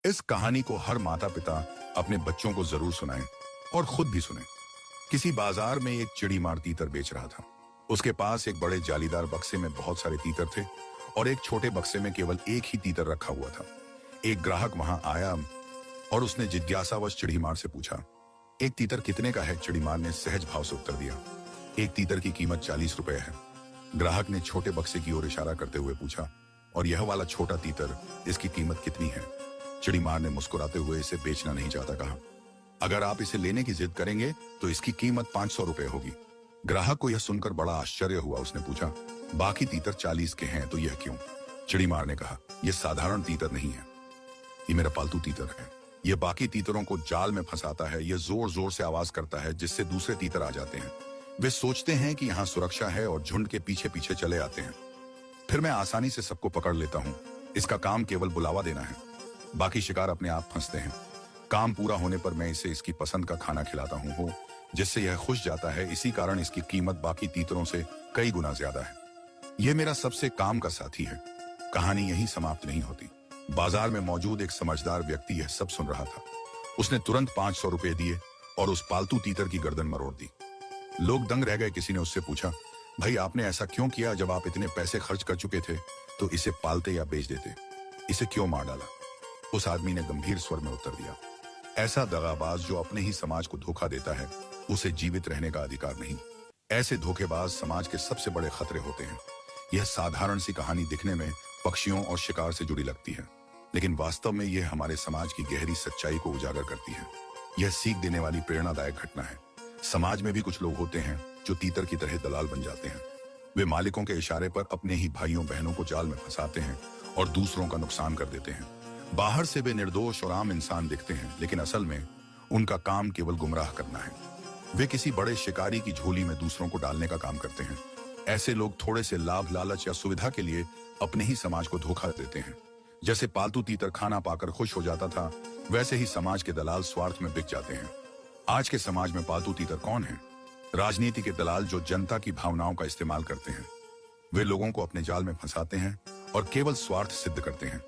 इस कहानी को हर माता पिता अपने बच्चों को जरूर सुनाएं और खुद भी सुने। किसी बाजार में एक चिड़ीमार तीतर बेच रहा था। उसके पास एक बड़े जालीदार बक्से में बहुत सारे तीतर थे और एक छोटे बक्से में केवल एक ही तीतर रखा हुआ था। एक ग्राहक वहां आया और उसने जिज्ञासावश चिड़ीमार से पूछा, एक तीतर कितने का है? चिड़ीमार ने सहज भाव से उत्तर दिया, एक तीतर की कीमत 40 रुपए है। ग्राहक ने छोटे बक्से की ओर इशारा करते हुए पूछा, और यह वाला छोटा तीतर, इसकी कीमत कितनी है? चिड़ीमार ने मुस्कुराते हुए इसे बेचना नहीं चाहता कहा, अगर आप इसे लेने की जिद करेंगे तो इसकी कीमत 500 रुपए होगी। ग्राहक को यह सुनकर बड़ा आश्चर्य हुआ। उसने पूछा, बाकी तीतर 40 के हैं तो यह क्यों? चिड़ीमार ने कहा, यह साधारण तीतर नहीं है, ये मेरा पालतू तीतर है। यह बाकी तीतरों को जाल में फंसाता है। यह जोर जोर से आवाज करता है जिससे दूसरे तीतर आ जाते हैं। वे सोचते हैं कि यहाँ सुरक्षा है और झुंड के पीछे पीछे चले आते हैं। फिर मैं आसानी से सबको पकड़ लेता हूँ। इसका काम केवल बुलावा देना है, बाकी शिकार अपने आप फंसते हैं। काम पूरा होने पर मैं इसे इसकी पसंद का खाना खिलाता हूँ जिससे यह खुश जाता है। इसी कारण इसकी कीमत बाकी तीतरों से कई गुना ज्यादा है। यह मेरा सबसे काम का साथी है। कहानी यही समाप्त नहीं होती। बाजार में मौजूद एक समझदार व्यक्ति यह सब सुन रहा था। उसने तुरंत 500 रुपए दिए और उस पालतू तीतर की गर्दन मरोड़ दी। लोग दंग रह गए। किसी ने उससे पूछा, भाई आपने ऐसा क्यों किया? जब आप इतने पैसे खर्च कर चुके थे तो इसे पालते या बेच देते, इसे क्यों मार डाला? उस आदमी ने गंभीर स्वर में उत्तर दिया, ऐसा दगाबाज जो अपने ही समाज को धोखा देता है, उसे जीवित रहने का अधिकार नहीं। ऐसे धोखेबाज समाज के सबसे बड़े खतरे होते हैं। यह साधारण सी कहानी दिखने में पक्षियों और शिकार से जुड़ी लगती है, लेकिन वास्तव में यह हमारे समाज की गहरी सच्चाई को उजागर करती है। यह सीख देने वाली प्रेरणादायक घटना है। समाज में भी कुछ लोग होते हैं जो तीतर की तरह दलाल बन जाते हैं। वे मालिकों के इशारे पर अपने ही भाइयों बहनों को जाल में फंसाते हैं और दूसरों का नुकसान कर देते हैं। बाहर से वे निर्दोष और आम इंसान दिखते हैं, लेकिन असल में उनका काम केवल गुमराह करना है। वे किसी बड़े शिकारी की झोली में दूसरों को डालने का काम करते हैं। ऐसे लोग थोड़े से लाभ, लालच या सुविधा के लिए अपने ही समाज को धोखा देते हैं। जैसे पालतू तीतर खाना पाकर खुश हो जाता था, वैसे ही समाज के दलाल स्वार्थ में बिक जाते हैं। आज के समाज में पालतू तीतर कौन है? राजनीति के दलाल जो जनता की भावनाओं का इस्तेमाल करते हैं। वे लोगों को अपने जाल में फंसाते हैं और केवल स्वार्थ सिद्ध करते हैं।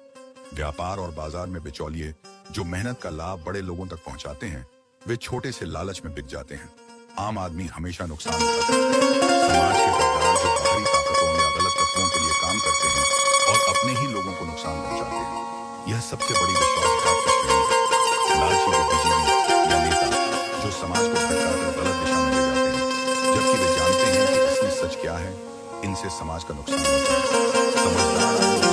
व्यापार और बाजार में बिचौलिए जो मेहनत का लाभ बड़े लोगों तक पहुंचाते हैं, वे छोटे से लालच में बिक जाते हैं। आम आदमी हमेशा नुकसान उठाता है। समाज के गद्दार जो बाहरी ताकतों या गलत तत्वों के लिए काम करते हैं और अपने ही लोगों को नुकसान पहुंचाते हैं, यह सबसे बड़ी विश्वासघात की श्रेणी है। लालची बुद्धिजीवी या नेता जो समाज को भटकाकर गलत दिशा में ले जाते हैं, जबकि वे जानते हैं कि असली सच क्या है। इनसे समाज का नुकसान होता है। समझदार